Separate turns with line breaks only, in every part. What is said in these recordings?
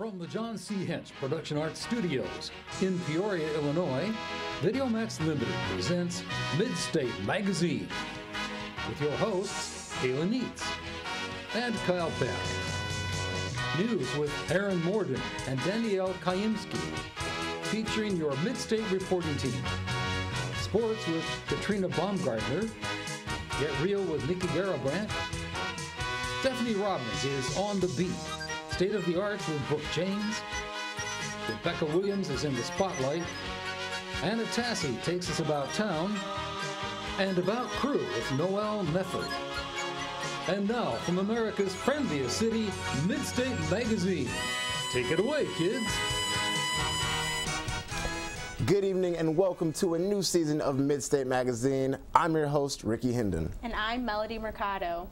From the John C. Hench Production Arts Studios in Peoria, Illinois, VideoMax Limited presents Midstate Magazine with your hosts, Kayla Neitz and Kyle Peck. News with Aaron Morden and Danielle Kayimski, featuring your Midstate reporting team. Sports with Katrina Baumgartner. Get Real with Nikki Garabrandt. Stephanie Robbins is on the beat. State of the Arts with Brooke James. Rebecca Williams is in the spotlight. Anna Tassi takes us about town. And About Crew with Noel Mefford. And now, from America's friendliest city, Midstate Magazine. Take it away, kids.
Good evening and welcome to a new season of Midstate Magazine. I'm your host, Ricky Hendon.
And I'm Melody Mercado.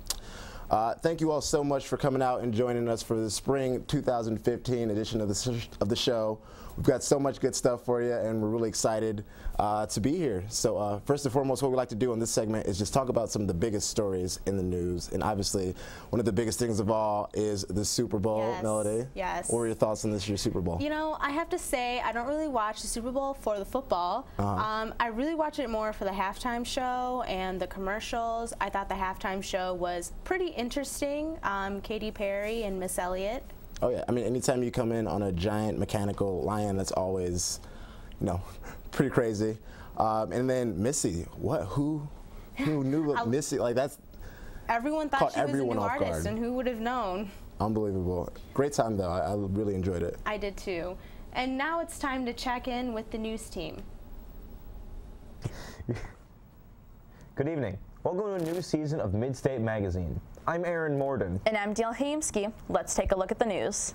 Thank you all so much for coming out and joining us for the spring 2015 edition of the show. We've got so much good stuff for you, and we're really excited to be here. So first and foremost, what we like to do in this segment is just talk about some of the biggest stories in the news. And obviously, one of the biggest things of all is the Super Bowl,
Yes.
Melody.
Yes.
What were your thoughts on this year's Super Bowl?
You know, I have to say, I don't really watch the Super Bowl for the football. I really watch it more for the halftime show and the commercials. I thought the halftime show was pretty interesting. Katy Perry and Miss Elliott.
Oh yeah, I mean, anytime you come in on a giant mechanical lion, that's always, you know, pretty crazy. And then Missy, who knew Missy, like that's
everyone thought she was a new artist, and who would have known?
Unbelievable. Great time though, I really enjoyed it.
I did too. And now it's time to check in with the news team.
Good evening. Welcome to a new season of Midstate Magazine. I'm Aaron Morden.
And I'm Danielle Kayimski. Let's take a look at the news.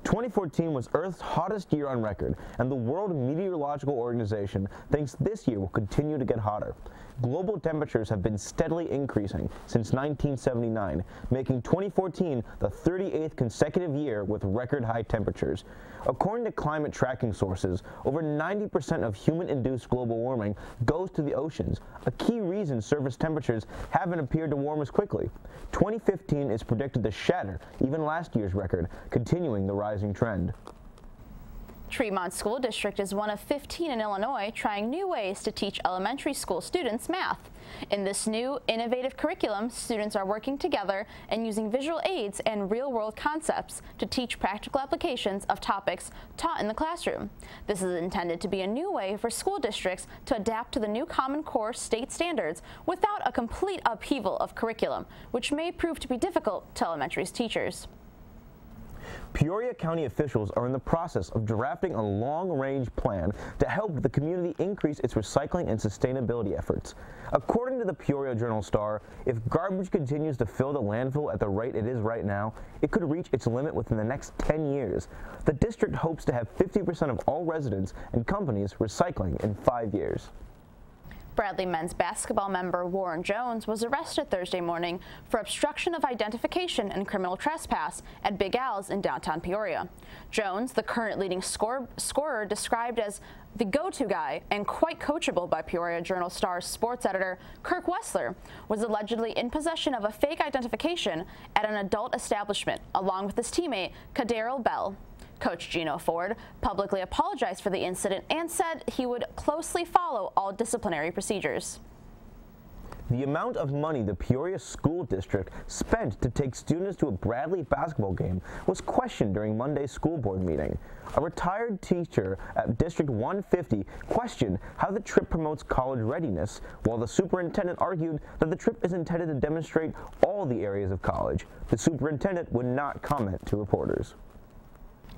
2014 was Earth's hottest year on record, and the World Meteorological Organization thinks this year will continue to get hotter. Global temperatures have been steadily increasing since 1979, making 2014 the 38th consecutive year with record high temperatures. According to climate tracking sources, over 90% of human-induced global warming goes to the oceans, a key reason surface temperatures haven't appeared to warm as quickly. 2015 is predicted to shatter even last year's record, continuing the rising trend.
Tremont School District is one of 15 in Illinois trying new ways to teach elementary school students math. In this new, innovative curriculum, students are working together and using visual aids and real-world concepts to teach practical applications of topics taught in the classroom. This is intended to be a new way for school districts to adapt to the new Common Core state standards without a complete upheaval of curriculum, which may prove to be difficult to elementary teachers.
Peoria County officials are in the process of drafting a long-range plan to help the community increase its recycling and sustainability efforts. According to the Peoria Journal-Star, if garbage continues to fill the landfill at the rate it is right now, it could reach its limit within the next 10 years. The district hopes to have 50% of all residents and companies recycling in 5 years.
Bradley men's basketball member Warren Jones was arrested Thursday morning for obstruction of identification and criminal trespass at Big Al's in downtown Peoria. Jones, the current leading scorer, described as the go-to guy and quite coachable by Peoria Journal-Star's sports editor Kirk Wessler, was allegedly in possession of a fake identification at an adult establishment along with his teammate Kadarrell Bell. Coach Gino Ford publicly apologized for the incident and said he would closely follow all disciplinary procedures.
The amount of money the Peoria School District spent to take students to a Bradley basketball game was questioned during Monday's school board meeting. A retired teacher at District 150 questioned how the trip promotes college readiness, while the superintendent argued that the trip is intended to demonstrate all the areas of college. The superintendent would not comment to reporters.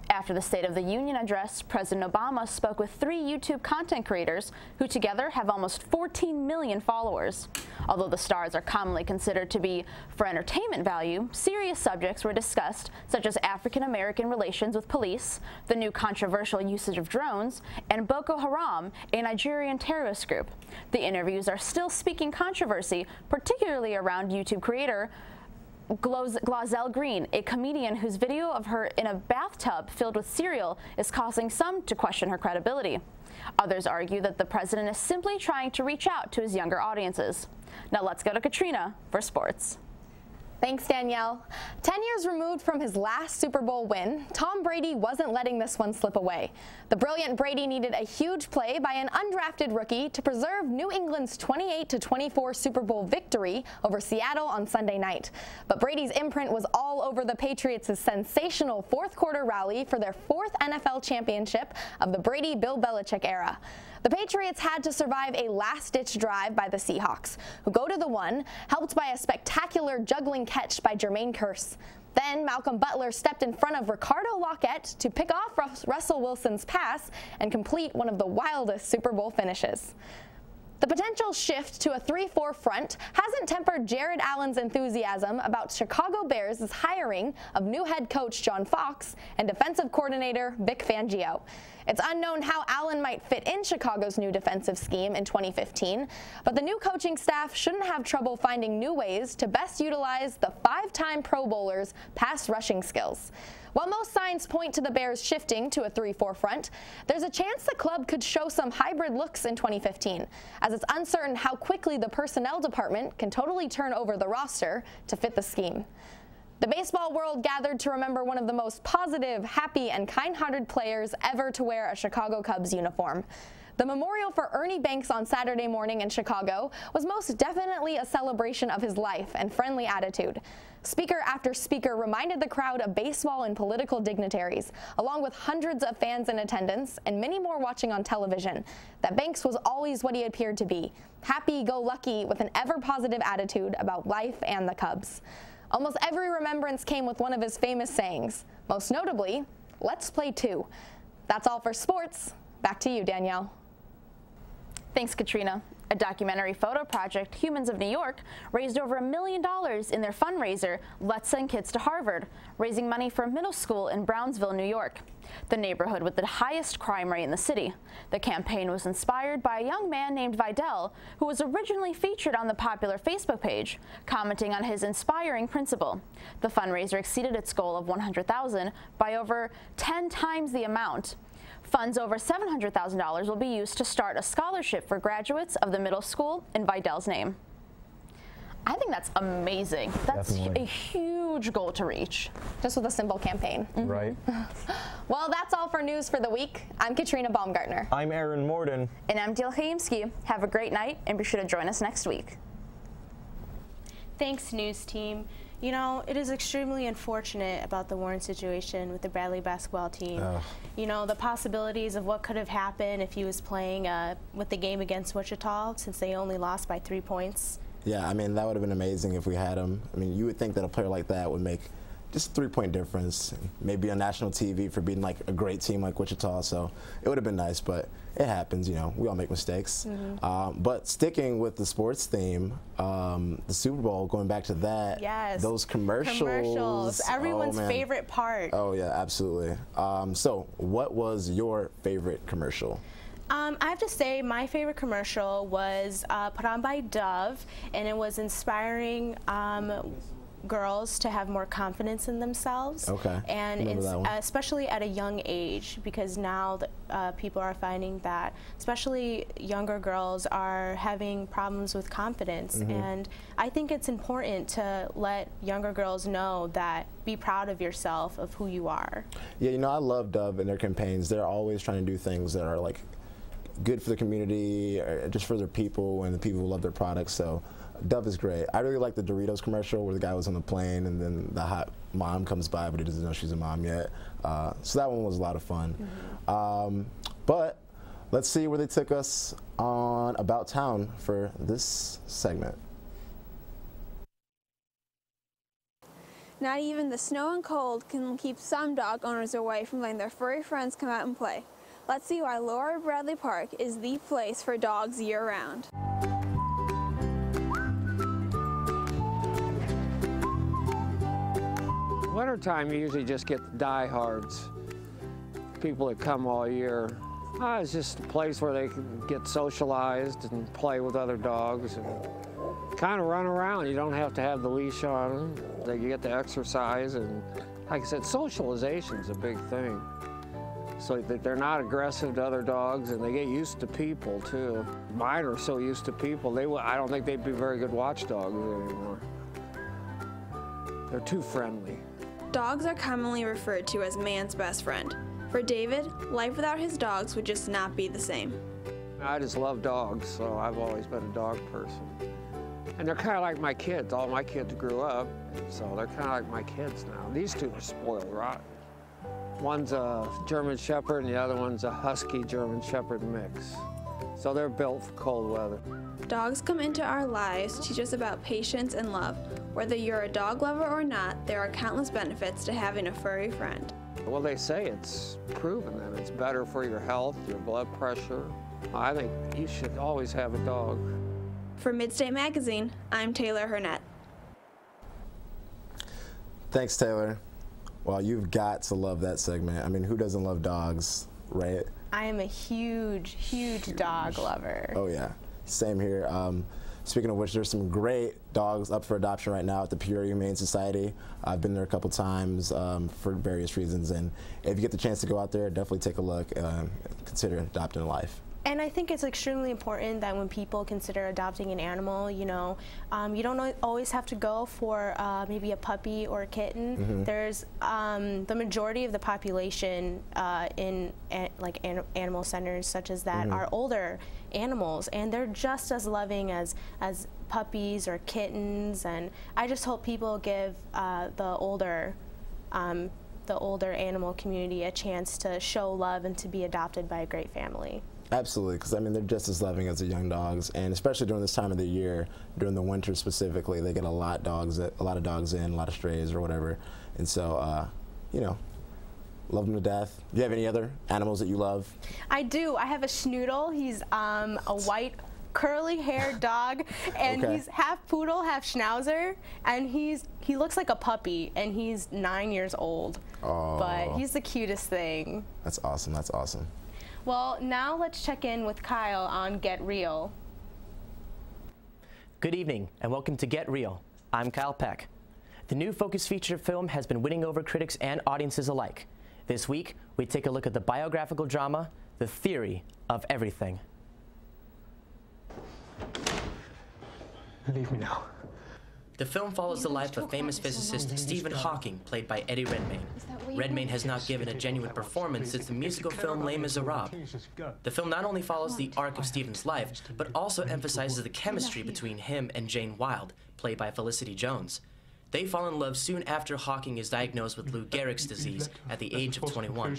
After the State of the Union address, President Obama spoke with 3 YouTube content creators who together have almost 14 million followers. Although the stars are commonly considered to be for entertainment value, serious subjects were discussed, such as African-American relations with police, the new controversial usage of drones, and Boko Haram, a Nigerian terrorist group. The interviews are still speaking controversy, particularly around YouTube creator Glozell Green, a comedian whose video of her in a bathtub filled with cereal is causing some to question her credibility. Others argue that the president is simply trying to reach out to his younger audiences. Now let's go to Katrina for sports.
Thanks, Danielle. 10 years removed from his last Super Bowl win, Tom Brady wasn't letting this one slip away. The brilliant Brady needed a huge play by an undrafted rookie to preserve New England's 28-24 Super Bowl victory over Seattle on Sunday night. But Brady's imprint was all over the Patriots' sensational fourth-quarter rally for their fourth NFL championship of the Brady-Bill Belichick era. The Patriots had to survive a last-ditch drive by the Seahawks, who go to the one, helped by a spectacular juggling catch by Jermaine Kearse. Then Malcolm Butler stepped in front of Ricardo Lockett to pick off Russell Wilson's pass and complete one of the wildest Super Bowl finishes. The potential shift to a 3-4 front hasn't tempered Jared Allen's enthusiasm about Chicago Bears' hiring of new head coach John Fox and defensive coordinator Vic Fangio. It's unknown how Allen might fit in Chicago's new defensive scheme in 2015, but the new coaching staff shouldn't have trouble finding new ways to best utilize the 5-time Pro Bowler's pass rushing skills. While most signs point to the Bears shifting to a 3-4 front, there's a chance the club could show some hybrid looks in 2015, as it's uncertain how quickly the personnel department can totally turn over the roster to fit the scheme. The baseball world gathered to remember one of the most positive, happy, and kind-hearted players ever to wear a Chicago Cubs uniform. The memorial for Ernie Banks on Saturday morning in Chicago was most definitely a celebration of his life and friendly attitude. Speaker after speaker reminded the crowd of baseball and political dignitaries, along with hundreds of fans in attendance and many more watching on television, that Banks was always what he appeared to be, happy-go-lucky with an ever-positive attitude about life and the Cubs. Almost every remembrance came with one of his famous sayings, most notably, "Let's play two." That's all for sports. Back to you, Danielle.
Thanks, Katrina. A documentary photo project, Humans of New York, raised over $1 million in their fundraiser, Let's Send Kids to Harvard, raising money for a middle school in Brownsville, New York, the neighborhood with the highest crime rate in the city. The campaign was inspired by a young man named Vidal, who was originally featured on the popular Facebook page, commenting on his inspiring principle. The fundraiser exceeded its goal of $100,000 by over 10 times the amount. Funds over $700,000 will be used to start a scholarship for graduates of the middle school in Vidal's name. I think that's amazing. That's
Definitely
a huge goal to reach.
Just with a simple campaign.
Right.
Well, that's all for news for the week. I'm Katrina Baumgartner.
I'm Aaron Morden.
And I'm Dil Haimski. Have a great night, and be sure to join us next week.
Thanks, news team. You know, it is extremely unfortunate about the Warren situation with the Bradley basketball team. You know, the possibilities of what could have happened if he was playing with the game against Wichita, since they only lost by 3 points.
Yeah, I mean, that would have been amazing if we had him. I mean, you would think that a player like that would make just a 3-point difference, maybe on national TV for beating like a great team like Wichita. So it would have been nice, but it happens. You know, we all make mistakes. But sticking with the sports theme, the Super Bowl, going back to that,
Yes.
those commercials.
Everyone's
oh, man.
favorite part.
Oh yeah, absolutely. So what was your favorite commercial?
I have to say my favorite commercial was put on by Dove, and it was inspiring girls to have more confidence in themselves.
Okay.
And it's, especially at a young age, because now people are finding that especially younger girls are having problems with confidence. And I think it's important to let younger girls know that be proud of yourself, of who you are.
Yeah, you know, I love Dove and their campaigns. They're always trying to do things that are like good for the community, or just for their people and the people who love their products. So Dove is great. I really like the Doritos commercial where the guy was on the plane and then the hot mom comes by, but he doesn't know she's a mom yet. So that one was a lot of fun. But let's see where they took us on About Town for this segment.
Not even the snow and cold can keep some dog owners away from letting their furry friends come out and play. Let's see why Laura Bradley Park is the place for dogs year-round.
Wintertime, you usually just get the diehards, people that come all year. It's just a place where they can get socialized and play with other dogs and kind of run around. You don't have to have the leash on them. They get to exercise, and like I said, socialization's a big thing. So that they're not aggressive to other dogs, and they get used to people too. Mine are so used to people, I don't think they'd be very good watchdogs anymore. They're too friendly.
Dogs are commonly referred to as man's best friend. For David, life without his dogs would just not be the same.
I just love dogs, so I've always been a dog person. And they're kind of like my kids. All my kids grew up, so they're kind of like my kids now. These two are spoiled rotten. One's a German Shepherd and the other one's a Husky German Shepherd mix. So they're built for cold weather.
Dogs come into our lives to teach us about patience and love. Whether you're a dog lover or not, there are countless benefits to having a furry friend.
Well, they say it's proven that it's better for your health, your blood pressure. I think you should always have a dog.
For Midstate Magazine, I'm Taylor Hurnett.
Thanks, Taylor. Well, you've got to love that segment. I mean, who doesn't love dogs, right?
I am a huge, huge dog lover.
Oh, yeah. Same here. Speaking of which, there's some great dogs up for adoption right now at the Peoria Humane Society. I've been there a couple times for various reasons, and if you get the chance to go out there, definitely take a look, consider adopting a life.
And I think it's extremely important that when people consider adopting an animal, you know, you don't always have to go for maybe a puppy or a kitten. Mm-hmm. There's the majority of the population in animal centers such as that mm-hmm. are older animals, and they're just as loving as puppies or kittens. And I just hope people give the older animal community a chance to show love and to be adopted by a great family.
Absolutely, because I mean they're just as loving as the young dogs, and especially during this time of the year, during the winter specifically, they get a lot of dogs in, a lot of strays or whatever, and so you know, love them to death. Do you have any other animals that you love?
I do. I have a schnoodle. He's a white curly-haired dog, and
okay.
he's half poodle, half schnauzer, and he looks like a puppy, and he's 9 years old.
Oh.
But he's the cutest thing.
That's awesome. That's awesome.
Well, now let's check in with Kyle on Get Real.
Good evening, and welcome to Get Real. I'm Kyle Peck. The new Focus feature film has been winning over critics and audiences alike. This week, we take a look at the biographical drama, The Theory of Everything.
Leave me now.
The film follows the life of famous physicist Stephen Hawking, played by Eddie Redmayne. Redmayne has not given a genuine performance since the musical film Les Miserables. The film not only follows the arc of Stephen's life, but also emphasizes the chemistry between him and Jane Wilde, played by Felicity Jones. They fall in love soon after Hawking is diagnosed with Lou Gehrig's disease at the age of 21.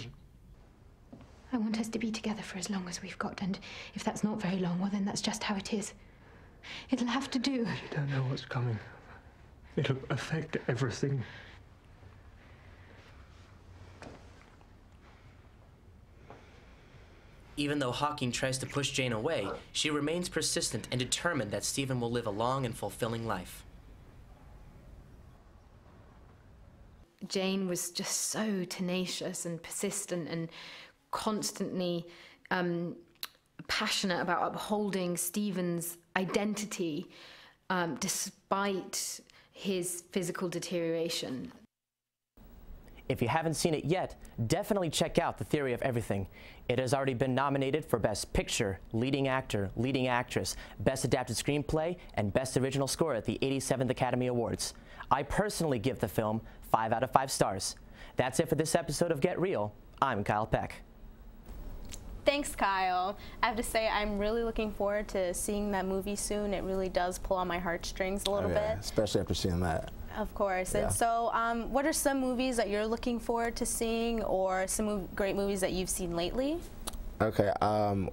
I want us to be together for as long as we've got, and if that's not very long, well then that's just how it is. It'll have to do.
You don't know what's coming. It'll affect everything.
Even though Hawking tries to push Jane away, she remains persistent and determined that Stephen will live a long and fulfilling life.
Jane was just so tenacious and persistent and constantly passionate about upholding Stephen's identity despite his physical deterioration.
If you haven't seen it yet, definitely check out The Theory of Everything. It has already been nominated for Best Picture, Leading Actor, Leading Actress, Best Adapted Screenplay, and Best Original Score at the 87th Academy Awards. I personally give the film 5 out of 5 stars. That's it for this episode of Get Real. I'm Kyle Peck.
Thanks, Kyle. I have to say, I'm really looking forward to seeing that movie soon. It really does pull on my heartstrings a little bit.
Especially after seeing that.
Of course.
Yeah.
And so, what are some movies that you're looking forward to seeing, or some great movies that you've seen lately?
Okay,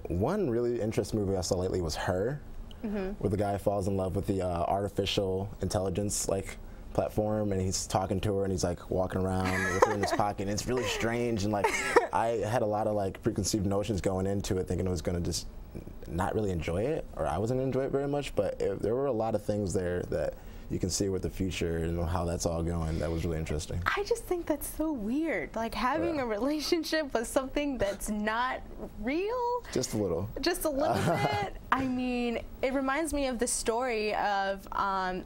one really interesting movie I saw lately was Her, where the guy falls in love with the artificial intelligence platform, and he's talking to her, and he's like walking around with her in his pocket. And it's really strange, and I had a lot of preconceived notions going into it, thinking I was going to just not really enjoy it, or I wasn't going to enjoy it very much. But there were a lot of things there that you can see with the future and how that's all going. That was really interesting.
I just think that's so weird. Like having a relationship with something that's not real.
Just a little.
Just a little bit. I mean, it reminds me of the story of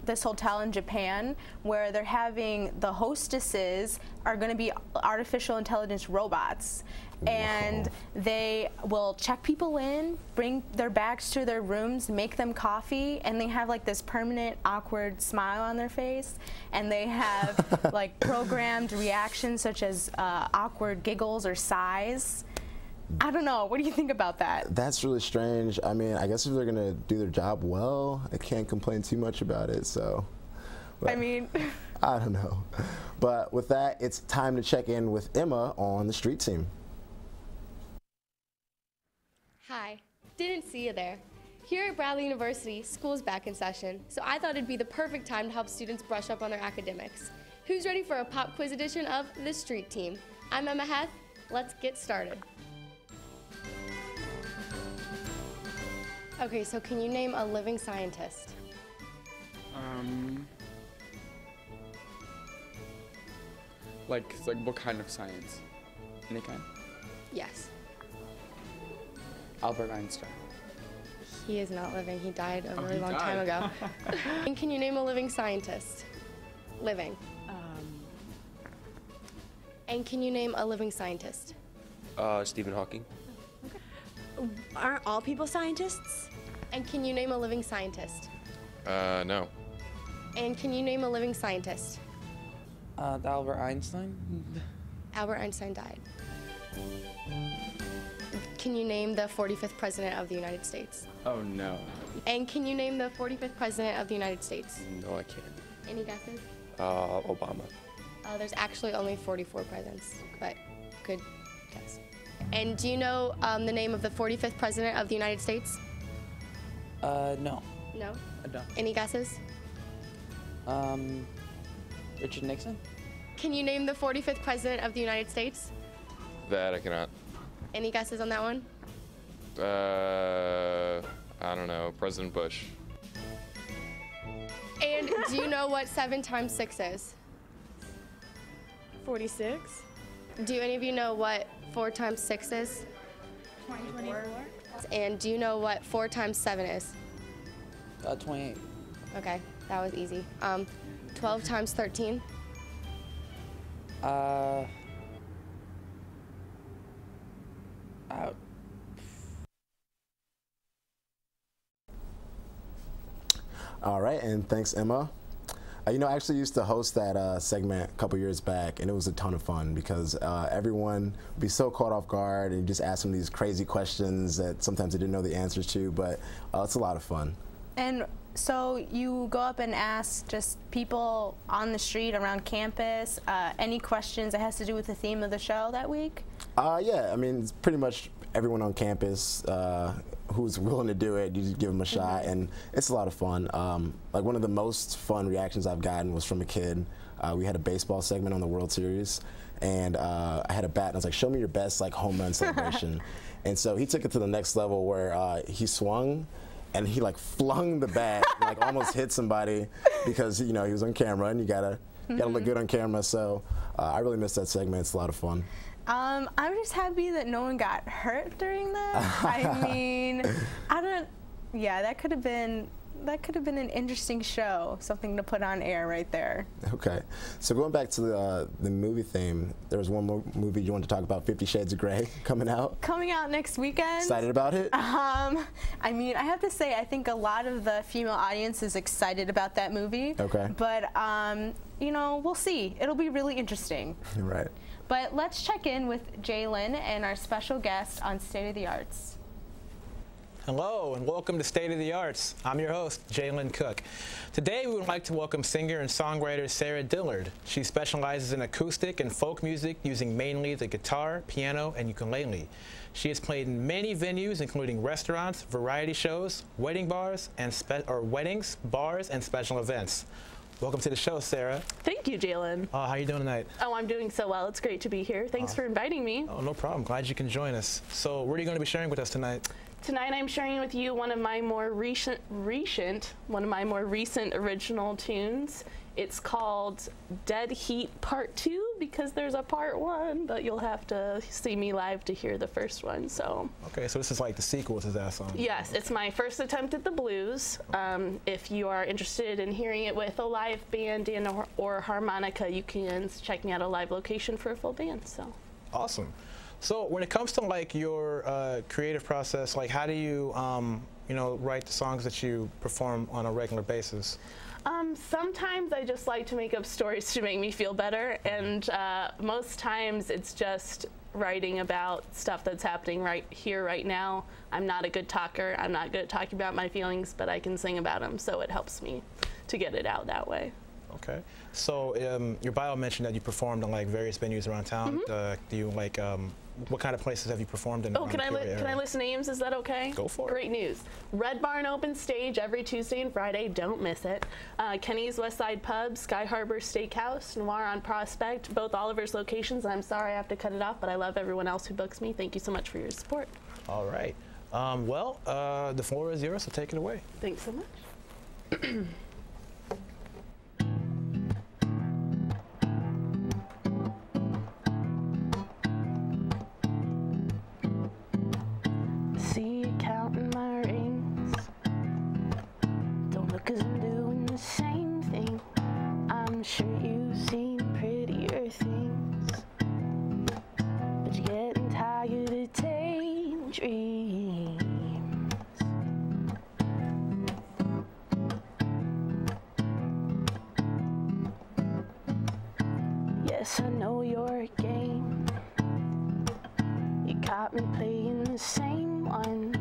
this hotel in Japan where they're having the hostesses are going to be artificial intelligence robots. and they will check people in, bring their bags to their rooms, make them coffee, and they have like this permanent awkward smile on their face, and they have like programmed reactions such as awkward giggles or sighs. I don't know. What do you think about that?
That's really strange. I mean, I guess if they're gonna do their job well, I can't complain too much about it. So, but
I mean,
I don't know. But with that, it's time to check in with Emma on the street team.
Hi. Didn't see you there. Here at Bradley University, school's back in session, so I thought it'd be the perfect time to help students brush up on their academics. Who's ready for a pop quiz edition of the street team? I'm Emma Heth. Let's get started. Okay, so can you name a living scientist?
Like what kind of science? Any kind?
Yes.
Albert Einstein.
He is not living. He died a really long time ago. And can you name a living scientist? Living. And can you name a living scientist?
Stephen Hawking.
Aren't all people scientists?
And can you name a living scientist?
No.
And can you name a living scientist?
Albert Einstein?
Albert Einstein died. Can you name the 45th President of the United States?
Oh, no.
And can you name the 45th President of the United States?
No, I can't.
Any guesses?
Obama.
There's actually only 44 presidents, but good guess. And do you know the name of the 45th President of the United States?
No.
No?
I don't.
Any guesses?
Richard Nixon?
Can you name the 45th President of the United States?
That I cannot.
Any guesses on that one?
I don't know. President Bush.
And do you know what 7 times 6 is?
46.
Do any of you know what 4 times 6 is?
24.
And do you know what 4 times 7 is?
28.
Okay, that was easy. 12 times 13?
All right, and thanks, Emma. You know, I actually used to host that segment a couple years back, and it was a ton of fun because everyone would be so caught off guard and just ask them these crazy questions that sometimes they didn't know the answers to, but it's a lot of fun.
And so you go up and ask just people on the street around campus any questions that has to do with the theme of the show that week?
Yeah, I mean, it's pretty much everyone on campus who's willing to do it. You just give them a shot, and it's a lot of fun. Like one of the most fun reactions I've gotten was from a kid. We had a baseball segment on the World Series, and I had a bat, and I was like, "Show me your best like home run celebration." And so he took it to the next level where he swung, and he like flung the bat, like almost hit somebody because he was on camera, and you gotta look good on camera. So I really missed that segment. It's a lot of fun.
I'm just happy that no one got hurt during that. I mean, yeah, that could have been an interesting show, something to put on air right there.
Okay, so going back to the movie theme, there was one more movie you wanted to talk about, 50 Shades of Grey, coming out.
Coming out next weekend.
Excited about it?
I mean, I have to say, I think a lot of the female audience is excited about that movie.
Okay.
But you know, we'll see. It'll be really interesting.
Right.
But let's check in with Jalen and our special guest on State of the Arts.
Hello and welcome to State of the Arts. I'm your host, Jalen Cook. Today we would like to welcome singer and songwriter Sarah Dillard. She specializes in acoustic and folk music using mainly the guitar, piano, and ukulele. She has played in many venues including restaurants, variety shows, wedding bars, and weddings, bars, and special events. Welcome to the show, Sarah.
Thank you, Jalen.
How are you doing tonight?
Oh, I'm doing so well. It's great to be here. Thanks for inviting me.
Oh, no problem. Glad you can join us. So what are you going to be sharing with us tonight?
Tonight I'm sharing with you one of my more recent original tunes. It's called Dead Heat Part 2 because there's a Part 1, but you'll have to see me live to hear the first one. So.
Okay, so this is like the sequel to that song.
Yes, it's my first attempt at the blues. If you are interested in hearing it with a live band or harmonica, you can check me out at a live location for a full band. So.
Awesome. So when it comes to like your creative process, like how do you, you know, write the songs that you perform on a regular basis?
Sometimes I just like to make up stories to make me feel better, and most times it's just writing about stuff that's happening right here, right now. I'm not a good talker. I'm not good at talking about my feelings, but I can sing about them, so it helps me to get it out that way.
Okay. So your bio mentioned that you performed in like various venues around town. Do you like, what kind of places have you performed in?
Oh, can I list names? Is that okay?
Go for it.
Great news. Red Barn Open Stage every Tuesday and Friday. Don't miss it. Kenny's West Side Pub, Sky Harbor Steakhouse, Noir on Prospect, both Oliver's locations. And I'm sorry I have to cut it off, but I love everyone else who books me. Thank you so much for your support.
All right. Well, the floor is yours, so take it away.
Thanks so much. See you counting my rings. Don't look 'cause I'm doing the same thing. I'm sure you've seen prettier things, but you're getting tired of daydreams. Yes, I know your game. You caught me playing the same one.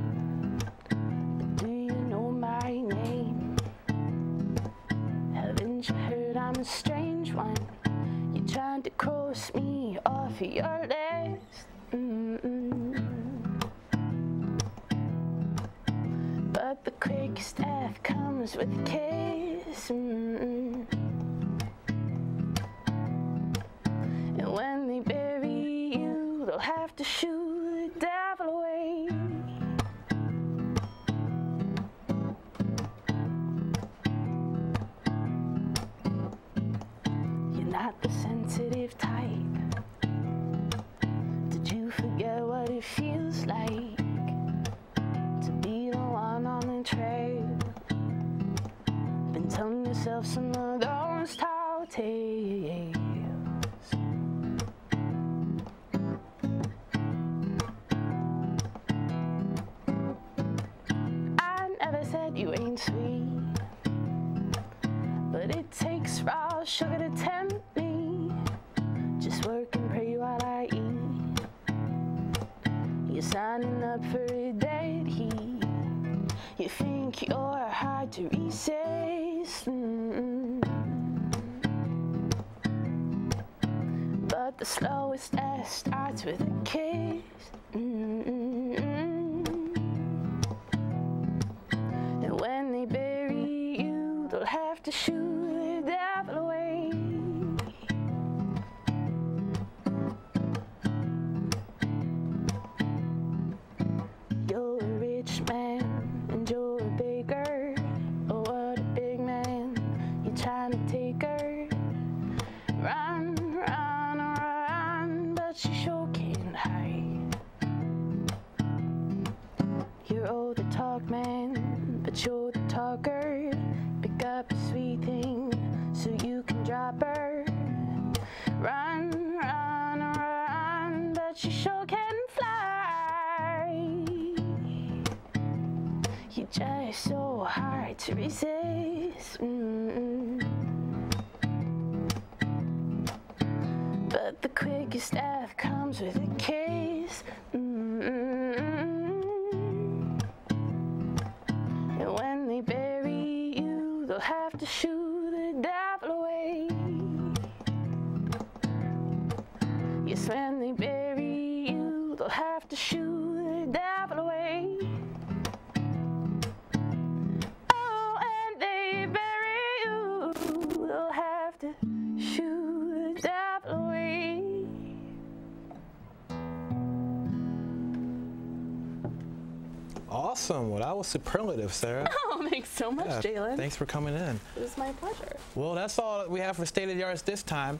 But do you know my name? Haven't you heard I'm a strange one? You're trying to cross me off of your list. But the quickest death comes with a kiss. And when they bury you, they'll have to shoot the devil away. You're not the sensitive type. Did you forget what it feels like to be the one on the trail? Been telling yourself some of those tall tales. You ain't sweet, but it takes raw sugar to tempt me. Just work and pray while I eat. You're signing up for a dead heat. You think you're hard to resist, but the slowest death starts with a kiss. When they bury you, they'll have to shoot the devil away. You're a rich man and you're a baker. Oh, what a big man, you're trying to take her. Run, run, run, but she sure can't hide. You're old to talk, man, but you're the talker. Pick up a sweet thing so you can drop her. Run, run, run, but you sure can fly. You're just so hard to resist. But the quickest death comes with a kiss. And when they bury you, they'll have to shoot the devil away. Yes, when they bury you, they'll have to shoot the devil away. Oh, when they bury you, they'll have to shoot the devil away.
Awesome. Well, that was superlative, Sarah.
Oh, thanks so much, Jalen.
Thanks for coming in.
It was my pleasure.
Well, that's all we have for State of the Arts this time.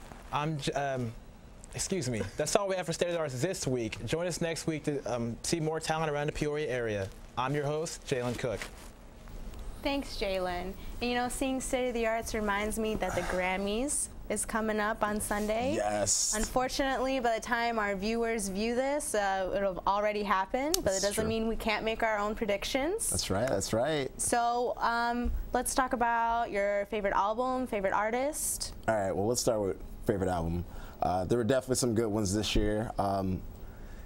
Excuse me. That's all we have for State of the Arts this week. Join us next week to see more talent around the Peoria area. I'm your host, Jalen Cook.
Thanks, Jalen. And you know, seeing State of the Arts reminds me that the Grammys is coming up on Sunday.
Yes.
Unfortunately, by the time our viewers view this, it'll have already happened, but it doesn't mean we can't make our own predictions.
That's right, that's right.
So let's talk about your favorite album, favorite artist.
All right, well, let's start with favorite album. There were definitely some good ones this year.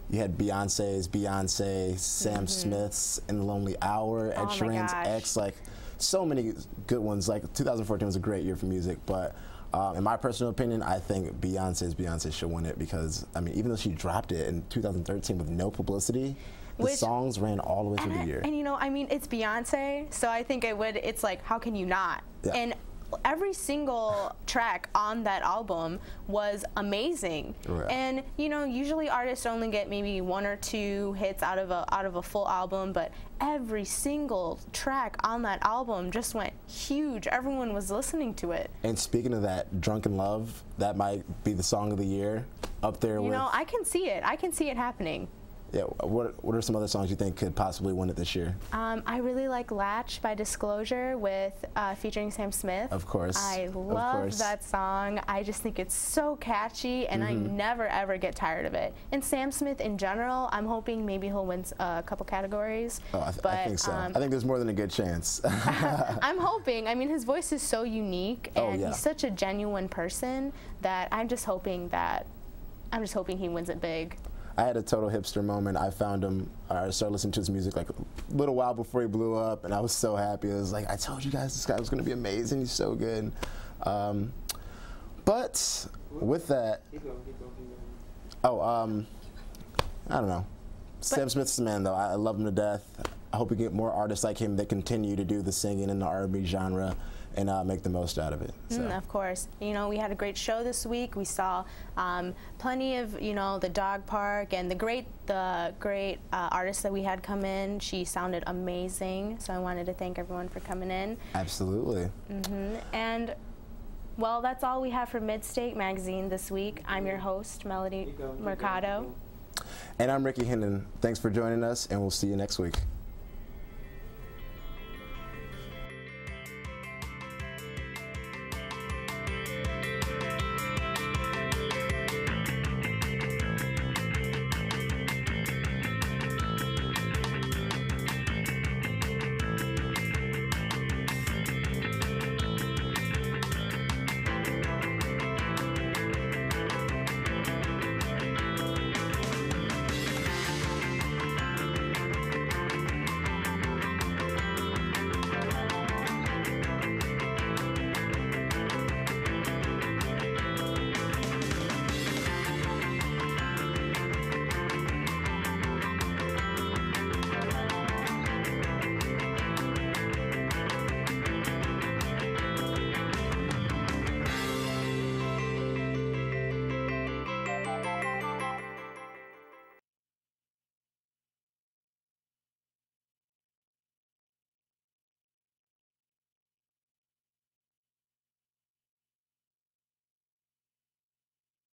You had Beyonce's Beyonce, Sam Smith's In the Lonely Hour, Ed Sheeran's X, like so many good ones. Like 2014 was a great year for music, but in my personal opinion, I think Beyonce should win it because, I mean, even though she dropped it in 2013 with no publicity, the songs ran all the way through the year.
And you know, I mean, it's Beyonce, so I think it's like, how can you not?
Yeah.
And every single track on that album was amazing.
Right.
And you know, usually artists only get maybe 1 or 2 hits out of a full album, but every single track on that album just went huge. Everyone was listening to it.
And speaking of that, Drunken Love, that might be the song of the year, up there with...
You know, I can see it. I can see it happening.
Yeah, what are some other songs you think could possibly win it this year?
I really like Latch by Disclosure with featuring Sam Smith.
Of course.
I love that song. I just think it's so catchy, and I never ever get tired of it. And Sam Smith in general, I'm hoping maybe he'll win a couple categories.
Oh, I think so. I think there's more than a good chance.
I'm hoping. I mean, his voice is so unique, and he's such a genuine person that I'm just hoping he wins it big.
I had a total hipster moment. I found him, I started listening to his music like a little while before he blew up, and I was so happy. I was like, I told you guys this guy was going to be amazing. He's so good. But with that, I don't know. Sam Smith's the man, though. I love him to death. I hope we get more artists like him that continue to do the singing in the R&B genre and make the most out of it. So.
Of course. You know, we had a great show this week. We saw plenty of, you know, the dog park and the great artists that we had come in. She sounded amazing, so I wanted to thank everyone for coming in.
Absolutely.
And, well, that's all we have for Midstate Magazine this week. I'm your host, Melody Mercado.
And I'm Ricky Hendon. Thanks for joining us, and we'll see you next week.